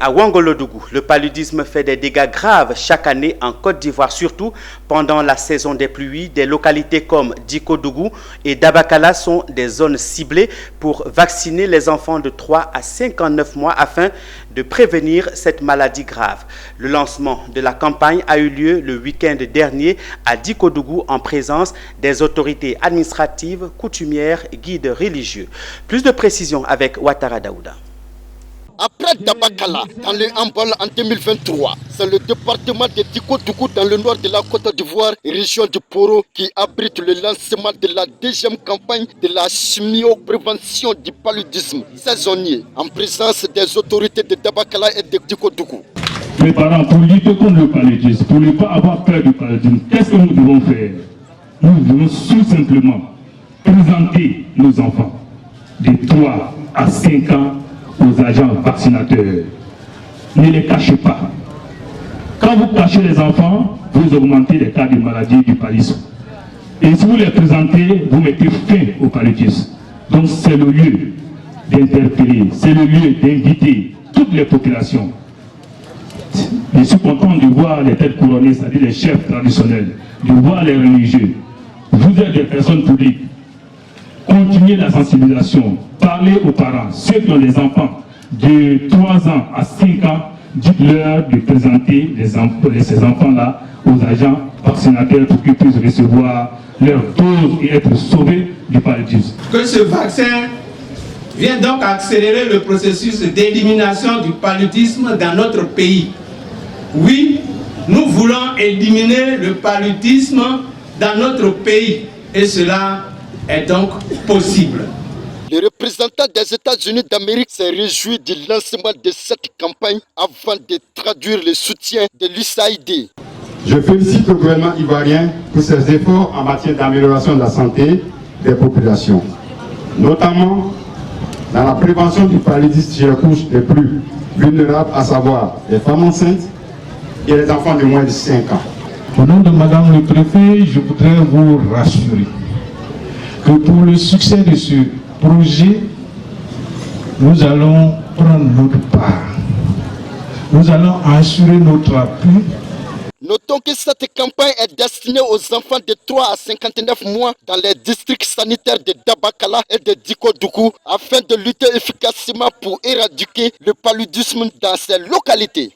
À Ouangolodougou, le paludisme fait des dégâts graves chaque année en Côte d'Ivoire, surtout pendant la saison des pluies. Des localités comme Dikodougou et Dabakala sont des zones ciblées pour vacciner les enfants de 3 à 59 mois afin de prévenir cette maladie grave. Le lancement de la campagne a eu lieu le week-end dernier à Dikodougou en présence des autorités administratives, coutumières et guides religieux. Plus de précisions avec Ouattara Daouda. Après Dabakala, dans le handball en 2023, c'est le département de Dikodougou dans le nord de la Côte d'Ivoire, région du Poro, qui abrite le lancement de la deuxième campagne de la chimio-prévention du paludisme saisonnier, en présence des autorités de Dabakala et de Dikodougou. Les parents, pour lutter contre le paludisme, pour ne pas avoir peur du paludisme, qu'est-ce que nous devons faire? Nous devons tout simplement présenter nos enfants de 3 à 5 ans aux agents vaccinateurs. Ne les cachez pas. Quand vous cachez les enfants, vous augmentez les cas de maladie du paludisme. Et si vous les présentez, vous mettez fin au paludisme. Donc c'est le lieu d'interpeller, c'est le lieu d'inviter toutes les populations. Je suis content de voir les têtes couronnées, c'est-à-dire les chefs traditionnels, de voir les religieux. Vous êtes des personnes publiques. Continuez la sensibilisation, parlez aux parents, ceux qui ont des enfants de 3 ans à 5 ans, dites-leur de présenter ces enfants-là aux agents vaccinateurs pour qu'ils puissent recevoir leur dose et être sauvés du paludisme. Que ce vaccin vient donc accélérer le processus d'élimination du paludisme dans notre pays. Oui, nous voulons éliminer le paludisme dans notre pays et cela est donc possible. Le représentant des États-Unis d'Amérique s'est réjoui du lancement de cette campagne avant de traduire le soutien de l'USAID. Je félicite le gouvernement ivoirien pour ses efforts en matière d'amélioration de la santé des populations, notamment dans la prévention du paludisme chez les couches les plus vulnérables, à savoir les femmes enceintes et les enfants de moins de 5 ans. Au nom de Madame le Préfet, je voudrais vous rassurer que pour le succès de ce projet, nous allons prendre notre part. Nous allons assurer notre appui. Notons que cette campagne est destinée aux enfants de 3 à 59 mois dans les districts sanitaires de Dabakala et de Dikodougou afin de lutter efficacement pour éradiquer le paludisme dans ces localités.